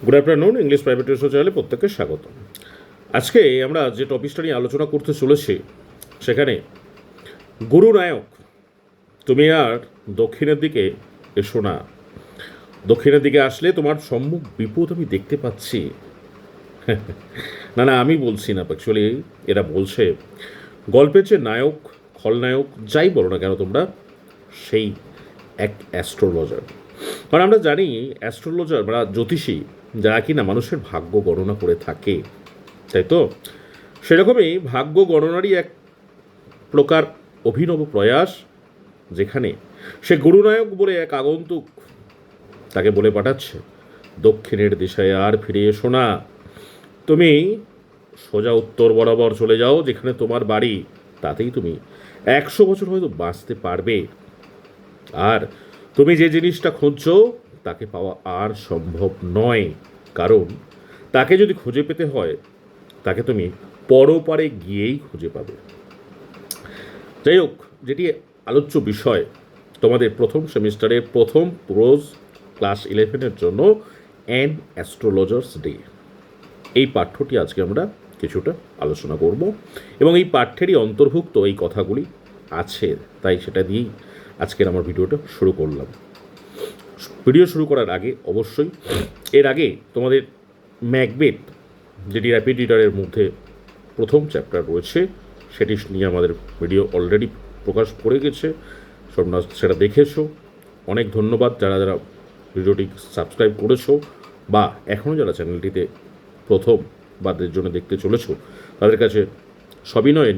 Good afternoon, English private tuition চ্যানেলে প্রত্যেককে স্বাগত। আজকে আমরা যে টপিকটা নিয়ে আলোচনা করতে চলেছি সেখানে গুরু নায়ক, তুমি আর দক্ষিণের দিকে এসো না। দক্ষিণের দিকে আসলে তোমার সম্মুখ বিপদ আমি দেখতে পাচ্ছি। না না, আমি বলছি না, অ্যাকচুয়ালি এরা বলছে গল্পের যে নায়ক, খলনায়ক, যাই বলো না কেন তোমরা, সেই এক অ্যাস্ট্রোলজার। কারণ আমরা জানি অ্যাস্ট্রোলজার বা জ্যোতিষী যারা কিনা মানুষের ভাগ্য গণনা করে থাকে, তাই তো? সেরকমই ভাগ্য গণনারই এক প্রকার অভিনব প্রয়াস, যেখানে সে গুরুনায়ক বলে এক আগন্তুক তাকে বলে পাঠাচ্ছে দক্ষিণের দিশায় আর ফিরে এসো না। তুমি সোজা উত্তর বরাবর চলে যাও, যেখানে তোমার বাড়ি, তাতেই তুমি 100 বছর হয়তো বাঁচতে পারবে। আর তুমি যে জিনিসটা খুঁজছো তাকে পাওয়া আর সম্ভব নয়, কারণ তাকে যদি খুঁজে পেতে হয় তাকে তুমি পরপারে গিয়েই খুঁজে পাবে। যাই হোক, যেটি আলোচ্য বিষয় তোমাদের প্রথম সেমিস্টারের প্রথম প্রোজ ক্লাস 11-এর জন্য অ্যান অ্যাস্ট্রোলজার্স ডে, এই পাঠ্যটি আজকে আমরা কিছুটা আলোচনা করব এবং এই পাঠ্যেরই অন্তর্ভুক্ত এই কথাগুলি আছে, তাই সেটা দিয়েই আজকের আমার ভিডিওটা শুরু করলাম। ভিডিও শুরু করার আগে অবশ্যই এর আগে তোমাদের ম্যাকবেথ, যেটি র্যাপিড রিডারের মধ্যে প্রথম চ্যাপ্টার রয়েছে, সেটি নিয়ে আমাদের ভিডিও অলরেডি প্রকাশ করে গেছে, তোমরা সেটা দেখেছো। অনেক ধন্যবাদ যারা যারা ভিডিওটি সাবস্ক্রাইব করেছো বা এখনও যারা চ্যানেলটিতে প্রথম বাদের জন্য দেখতে চলেছো, তাদের কাছে সবিনয়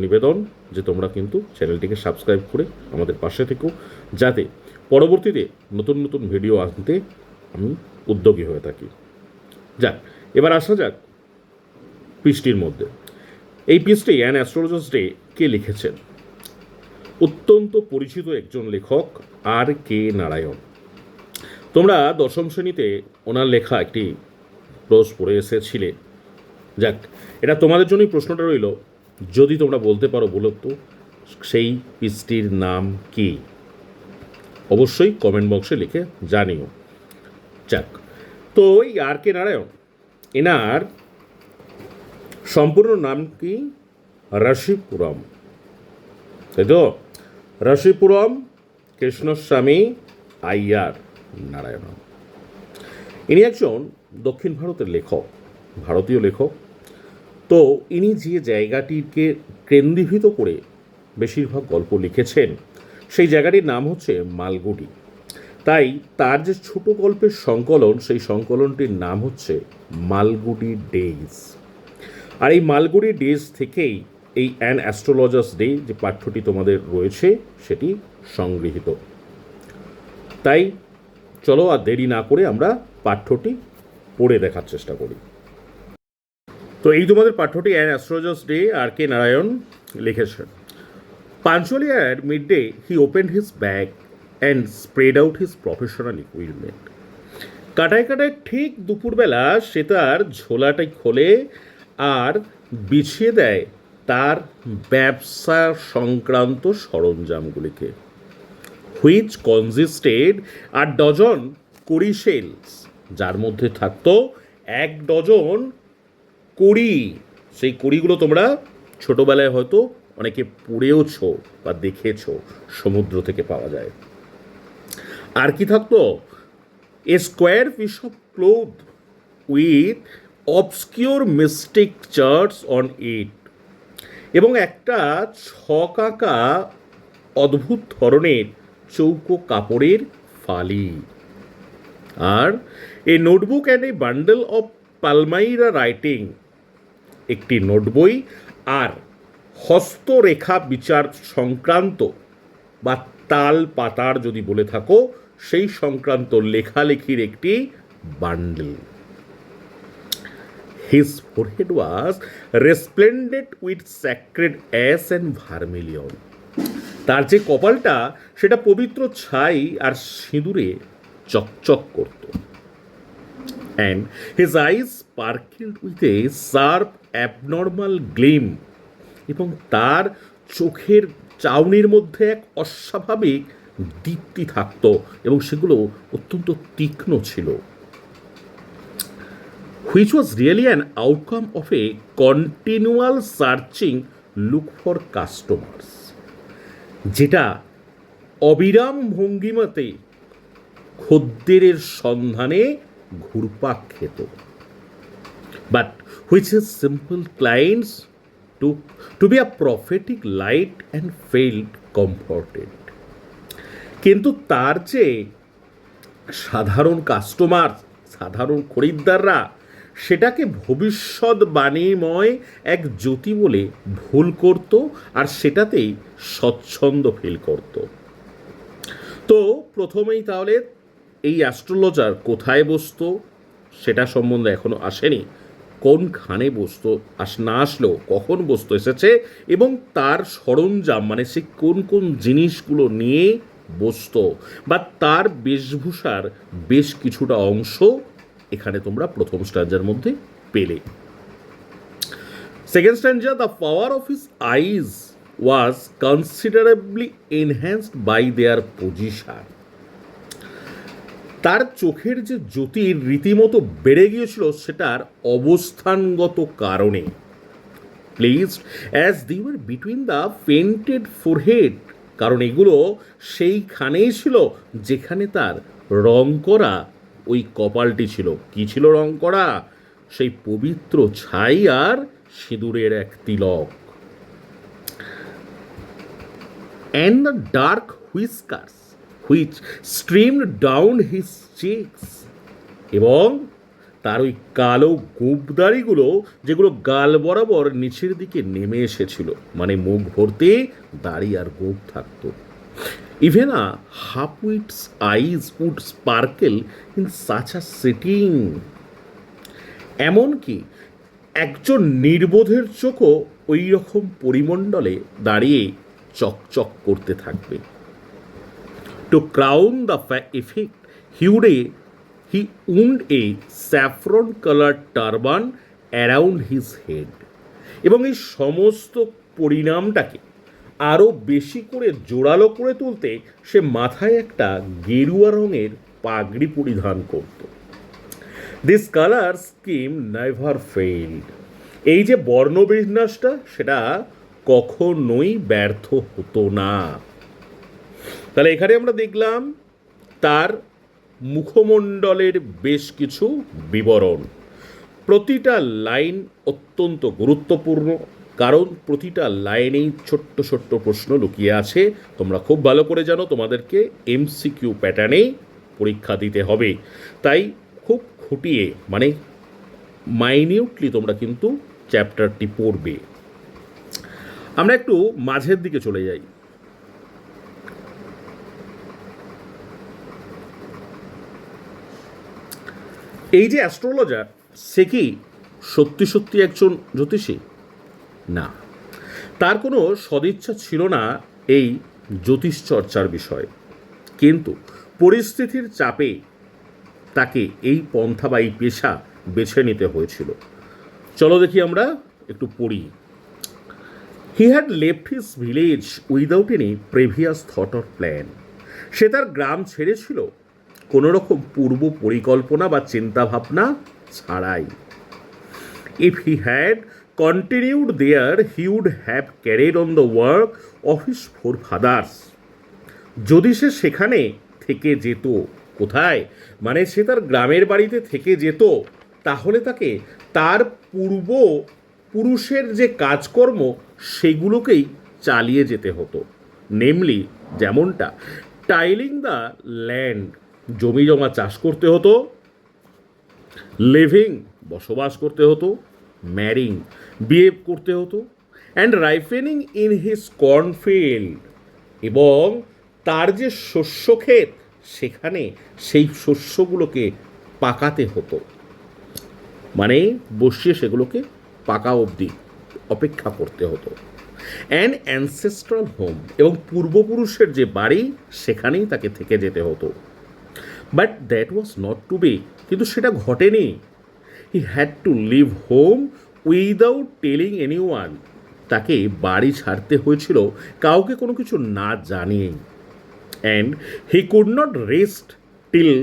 নিবেদন যে তোমরা কিন্তু চ্যানেলটিকে সাবস্ক্রাইব করে আমাদের পাশে থেকো, যাতে পরবর্তীতে নতুন নতুন ভিডিও আনতে আমি উদ্যোগী হয়ে থাকি। যাক, এবার আসা যাক পিসটির মধ্যে। এই পিসটি অ্যান অ্যাস্ট্রোলজার্স ডে কে লিখেছেন? অত্যন্ত পরিচিত একজন লেখক, আর কে নারায়ণ। তোমরা দশম শ্রেণীতে ওনার লেখা একটি প্রোজ পড়ে এসেছিলে। যাক, এটা তোমাদের জন্যই প্রশ্নটা রইল, যদি তোমরা বলতে পারো বলো তো সেই পিসটির নাম কি? অবশ্যই কমেন্ট বক্সে লিখে জানিও। যাক, তো এই আর কে নারায়ণ, এনার সম্পূর্ণ নাম কি? রাশিপুরম, তাই তো? রাশিপুরম কৃষ্ণস্বামী আইয়ার নারায়ণ। ইনি একজন দক্ষিণ ভারতের লেখক, ভারতীয় লেখক। তো ইনি যে জায়গাটিকে কেন্দ্রীভূত করে বেশিরভাগ গল্প লিখেছেন, সেই জায়গাটির নাম হচ্ছে মালগুডি। তাই তার যে ছোট গল্পের সংকলন, সেই সংকলনটির নাম হচ্ছে মালগুডি ডেজ। আর এই মালগুডি ডেজ থেকেই এই অ্যান অ্যাস্ট্রোলজার্স ডে যে পাঠ্যটি তোমাদের রয়েছে সেটি সংগৃহীত। তাই চলো আর দেরি না করে আমরা পাঠ্যটি পড়ে দেখার চেষ্টা করি। তো এই তোমাদের পাঠ্যটি অ্যান অ্যাস্ট্রোলজার্স ডে, আর কে নারায়ণ লিখেছেন। পাঞ্চুয়ালি at midday, he opened his bag and spread out his professional equipment. কাটায় কাটায় ঠিক দুপুরবেলা সে তার ঝোলাটাই খোলে আর বিছিয়ে দেয় তার ব্যবসা সংক্রান্ত সরঞ্জামগুলিকে, হুইচ কনজিস্টেড আর ডজন কুড়ি শেলস, যার মধ্যে থাকতো 1 ডজন কুড়ি। সেই কুড়িগুলো তোমরা ছোটোবেলায় হয়তো অনেকে পড়েওছো বা দেখেছো, সমুদ্র থেকে পাওয়া যায়। আর কি থাকতো? A square piece of cloth with obscure mystic charts on it, এবং একটা ছকাকা অদ্ভুত ধরনের চৌকো কাপড়ের ফালি। আর a notebook and a bundle of palmyra writing, একটি নোটবই আর হস্তরেখা বিচার সংক্রান্ত বা তাল পাতার যদি বলে থাকো সেই সংক্রান্ত লেখালেখির একটি bundle. His forehead was resplendent with sacred ash and vermilion, তার যে কপালটা সেটা পবিত্র ছাই আর সিঁদুরে চকচক করত। And his eyes sparkled with a sharp abnormal gleam, এবং তার চোখের চাউনির মধ্যে এক অস্বাভাবিক দীপ্তি থাকত এবং সেগুলো অত্যন্ত তীক্ষ্ণ ছিল। which was really an outcome of a continual searching look for customers, যেটা অবিরাম ভঙ্গিমাতে খদ্দেরের সন্ধানে ঘুরপাক খেত, but which his simple clients took to be a prophetic light and felt comforted. কিন্তু তার চেয়ে সাধারণ কাস্টমার, সাধারণ খরিদ্দাররা সেটাকে ভবিষ্যৎবাণীময় এক জ্যোতি বলে ভুল করত, আর সেটাতেই স্বচ্ছন্দ ফিল করত। তো প্রথমেই তাহলে এই অ্যাস্ট্রোলজার কোথায় বসতো সেটা সম্বন্ধে এখনো আসেনি, কোনখানে বসতো না আসলেও কখন বসতো এসেছে, এবং তার সরঞ্জাম মানে সে কোন কোন জিনিসগুলো নিয়ে বসতো বা তার বেশভূষার বেশ কিছুটা অংশ এখানে তোমরা প্রথম স্ট্যাঞ্জার মধ্যে পেলে। Second stanza, the power of his eyes was considerably enhanced by their position. তার চোখের যে জ্যোতির রীতিমতো বেড়ে গিয়েছিল সেটার অবস্থানগত কারণে। Placed as the war between the painted forehead, কারণ এগুলো সেইখানেই ছিল যেখানে তার রং করা ওই কপালটি ছিল। কি ছিল রং করা? সেই পবিত্র ছাই আর সিঁদুরের এক তিলক। And the dark whiskers which streamed down his cheeks, এবং তার ওই কালো গোঁপদাড়িগুলো যেগুলো গাল বরাবর নিচের দিকে নেমে এসেছিল, মানে মুখ ভর্তি দাড়ি আর গোঁপ থাকতো। Even a half wits eyes would sparkle in such a setting, এমনকি একজন নির্বোধের চোখও ওই রকম পরিমণ্ডলে দাঁড়িয়ে চকচক করতে থাকবে। To crown the effect, he wound a saffron-colored turban around his head, এবং এই সমস্ত পরিণামটাকে আরও বেশি করে জোরালো করে তুলতে সে মাথায় একটা গেরুয়া রঙের পাগড়ি পরিধান করত। This colour scheme never failed, এই যে বর্ণবিন্যাসটা সেটা কখনোই ব্যর্থ হতো না। তাহলে এখানে আমরা দেখলাম তার মুখমণ্ডলের বেশ কিছু বিবরণ। প্রতিটা লাইন অত্যন্ত গুরুত্বপূর্ণ, কারণ প্রতিটা লাইনেই ছোট্ট ছোট্ট প্রশ্ন লুকিয়ে আছে। তোমরা খুব ভালো করে জানো তোমাদেরকে এমসিকিউ প্যাটার্নেই পরীক্ষা দিতে হবে, তাই খুব খুঁটিয়ে মানে মাইনিউটলি তোমরা কিন্তু চ্যাপ্টারটি পড়বে। আমরা একটু মাঝের দিকে চলে যাই। এই যে অ্যাস্ট্রোলজার, সে কি সত্যি সত্যি একজন জ্যোতিষী? না, তার কোনো সদিচ্ছা ছিল না এই জ্যোতিষ চর্চার বিষয়ে, কিন্তু পরিস্থিতির চাপে তাকে এই পন্থা বা এই পেশা বেছে নিতে হয়েছিল। চলো দেখি আমরা একটু পড়ি। He had left his village without any previous thought or plan, সে তার গ্রাম ছেড়েছিল কোনো রকম পূর্ব পরিকল্পনা বা চিন্তাভাবনা ছাড়াই। If he had continued there he would have carried on the work of his forefathers, যদি সে সেখানে থেকে যেত, কোথায় মানে সে তার গ্রামের বাড়িতে থেকে যেত, তাহলে তাকে তার পূর্ব পুরুষের যে কাজকর্ম সেগুলোকেই চালিয়ে যেতে হতো। নেমলি যেমনটা টাইলিং দ্য ল্যান্ড, জমি জমা চাষ করতে হতো, লিভিং বসবাস করতে হতো, ম্যারিং বিয়ে করতে হতো, অ্যান্ড রাইফেনিং ইন হিজ কর্নফিল্ড, এবং তার যে শস্য ক্ষেত সেখানে সেই শস্যগুলোকে পাকাতে হতো, মানে বসিয়ে সেগুলোকে পাকা অবধি অপেক্ষা করতে হতো। অ্যান্ড অ্যানসেস্ট্রাল হোম, এবং পূর্বপুরুষের যে বাড়ি সেখানেই তাকে থেকে যেতে হতো। But that was not to be, কিন্তু সেটা ঘটেনি। He had to leave home without telling anyone, তাকে বাড়ি ছাড়তে হয়েছিল কাউকে কোনো কিছু না জানিয়েই। And he could not rest till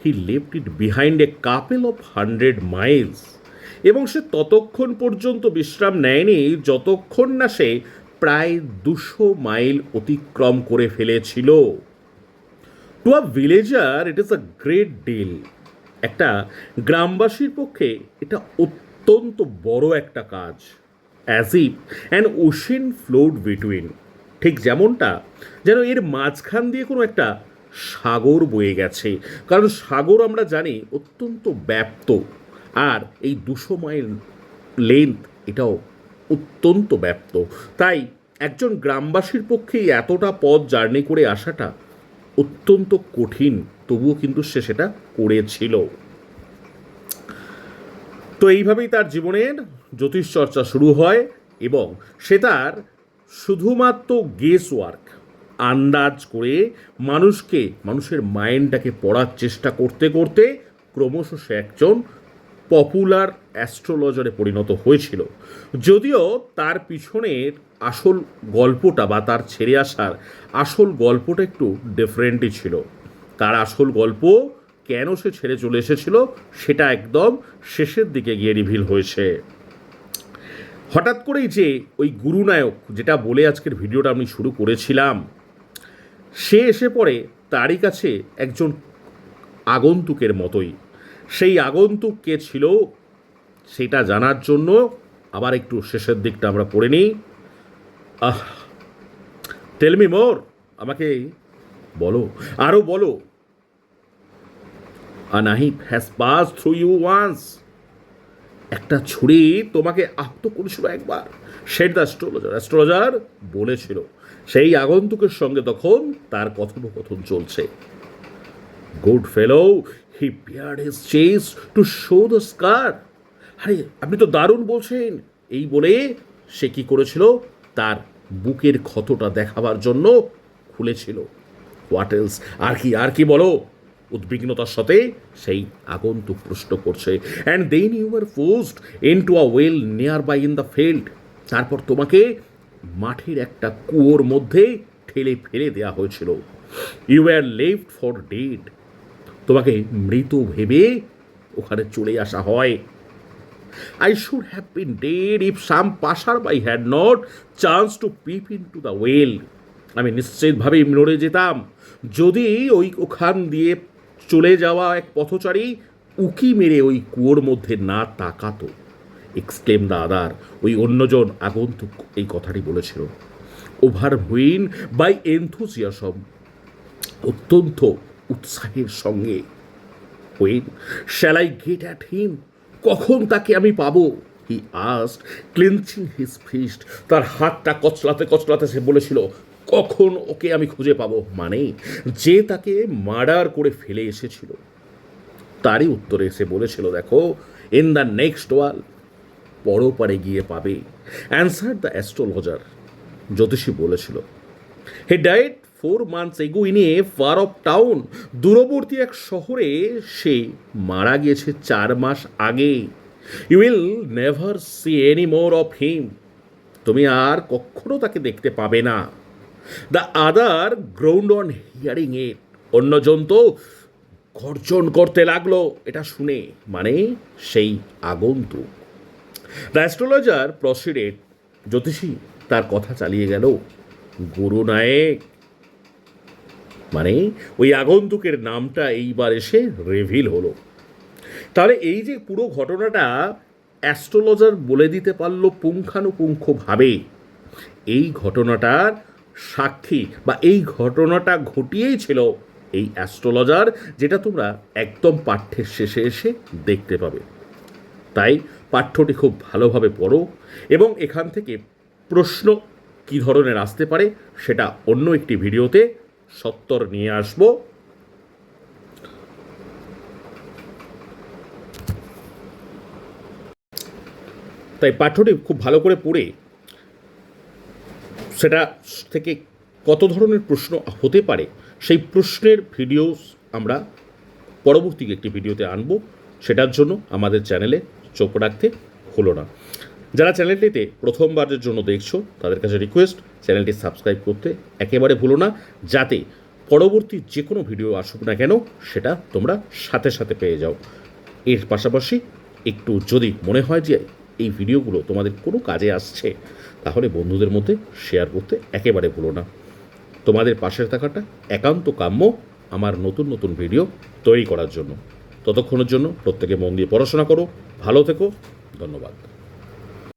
he left it behind a couple of 100 miles, এবং সে ততক্ষণ পর্যন্ত বিশ্রাম নেয়নি যতক্ষণ না সে প্রায় 200 মাইল অতিক্রম করে ফেলেছিল। To a villager it is a great deal. একটা গ্রামবাসীর পক্ষে এটা অত্যন্ত বড় একটা কাজ। As if an ocean flowed between, ঠিক যেমনটা যেন এর মাঝখান দিয়ে কোনো একটা সাগর বয়ে গেছে। কারণ সাগর আমরা জানি অত্যন্ত ব্যাপ্ত, আর এই 200 মাইল লেন্থ এটাও অত্যন্ত ব্যাপ্ত। তাই একজন গ্রামবাসীর পক্ষে এতটা পথ জার্নি করে আসাটা অত্যন্ত কঠিন, তবুও কিন্তু সে সেটা করেছিল। তো এইভাবেই তার জীবনের জ্যোতিষ চর্চা শুরু হয়, এবং সে তার শুধুমাত্র গেস ওয়ার্ক, আন্দাজ করে মানুষের মাইন্ডটাকে পড়ার চেষ্টা করতে করতে ক্রমশ সে একজন পপুলার অ্যাস্ট্রোলজারে পরিণত হয়েছিল। যদিও তার পিছনের আসল গল্পটা বা তার ছেড়ে আসার আসল গল্পটা একটু ডিফারেন্টই ছিল। তার আসল গল্প কেন সে ছেড়ে চলে এসেছিল সেটা একদম শেষের দিকে গিয়ে রিভিল হয়েছে। হঠাৎ করেই যে ওই গুরুনায়ক, যেটা বলে আজকের ভিডিওটা আমি শুরু করেছিলাম, সে এসে পড়ে তারই কাছে একজন আগন্তুকের মতোই। সেই আগন্তুক কে ছিল সেটা জানার জন্য আবার একটু শেষের দিকটা আমরা পড়ে নিই। টেল মি মোর, আমাকে বলো, আরো বলো। A knife has passed through you once. একটা ছুরি তোমাকে আহত করেছিল একবার, সেট দ্য অ্যাস্ট্রোলজার বলেছিল। সেই আগন্তুকের সঙ্গে তখন তার কথোপকথন চলছে। Good fellow, he bared his chest to show the scar. আরে আপনি তো দারুণ বলছেন। এই বলে সে কি করেছিল, তার বুকের ক্ষতটা দেখাবার জন্য খুলেছিল। হোয়াট এলস, আর কি বলো, উদ্বিগ্নতার সাথে সেই আগন্তুক প্রশ্ন করছে। And then you are forced into a well near by in the field. তারপর তোমাকে মাঠের একটা কুয়োর মধ্যে ঠেলে ফেলে দেওয়া হয়েছিল। You are left for dead. তোমাকে মৃত ভেবে ওখানে চলে আসা হয়। I should have been dead if some passerby had not chanced to peep into the well. আমি নিশ্চিতভাবেই মরে যেতাম যদি ওখান দিয়ে চলে যাওয়া এক পথচারী উকি মেরে ওই কুয়োর মধ্যে না তাকাতো। এক্সক্লেম দ্য আদার, ওই অন্যজন আগন্তুক এই কথাটি বলেছিল। ওভারহুইন বাই এনথুজিয়াজম, অত্যন্ত উৎসাহের সঙ্গে। When shall I get at him? কখন তাকে আমি পাবো? He asked, clenching his fist. তার হাতটা কচলাতে কচলাতে সে বলেছিল, কখন ওকে আমি খুঁজে পাবো? মানে যে তাকে মার্ডার করে ফেলে এসেছিল তারই উত্তরে এসে বলেছিল, দেখো, ইন দ্য নেক্সট ওয়াল, পরপারে গিয়ে পাবে। অ্যান্সার দ্য অ্যাস্ট্রোলজার, জ্যোতিষী বলেছিল। He died 4 months ago in a far off town. দূরবর্তী এক শহরে সে মারা গিয়েছে 4 মাস আগে। You will never see any more of him. তুমি আর কখনো তাকে দেখতে পাবে না। The other ground on hearing it. অন্যজন তো গর্জন করতে লাগলো এটা শুনে, মানে সেই আগন্তুক। দ্য অ্যাস্ট্রোলজার প্রসিডেড, জ্যোতিষী তার কথা চালিয়ে গেল, গুরু নায়েক, মানে ওই আগন্তুকের নামটা এইবার এসে রিভিল হলো। তাহলে এই যে পুরো ঘটনাটা অ্যাস্ট্রোলজার বলে দিতে পারলো পুঙ্খানুপুঙ্খভাবে, এই ঘটনাটার সাক্ষী বা এই ঘটনাটা ঘটিয়েই ছিল এই অ্যাস্ট্রোলজার, যেটা তোমরা একদম পাঠ্যের শেষে এসে দেখতে পাবে। তাই পাঠ্যটি খুব ভালোভাবে পড়ো, এবং এখান থেকে প্রশ্ন কী ধরনের আসতে পারে সেটা অন্য একটি ভিডিওতে সত্তর নিয়ে আসব। তাই পাঠ্যটি খুব ভালো করে পড়ে সেটা থেকে কত ধরনের প্রশ্ন হতে পারে সেই প্রশ্নের ভিডিওস আমরা পরবর্তী একটি ভিডিওতে আনব। সেটার জন্য আমাদের চ্যানেলে চোখ রাখতে হলো না। যারা চ্যানেলটিতে প্রথমবারের জন্য দেখছো তাদের কাছে রিকোয়েস্ট, চ্যানেলটি সাবস্ক্রাইব করতে একেবারে ভুলো না, যাতে পরবর্তী যে কোনো ভিডিও আসুক না কেন সেটা তোমরা সাথে সাথে পেয়ে যাও। এর পাশাপাশি একটু যদি মনে হয় যে এই ভিডিওগুলো তোমাদের কোনো কাজে আসছে, তাহলে বন্ধুদের মধ্যে শেয়ার করতে একেবারে ভুলো না। তোমাদের পাশে থাকাটা একান্ত কাম্য আমার নতুন নতুন ভিডিও তৈরি করার জন্য। ততক্ষণের জন্য প্রত্যেকে মন দিয়ে পড়াশোনা করো, ভালো থেকো, ধন্যবাদ।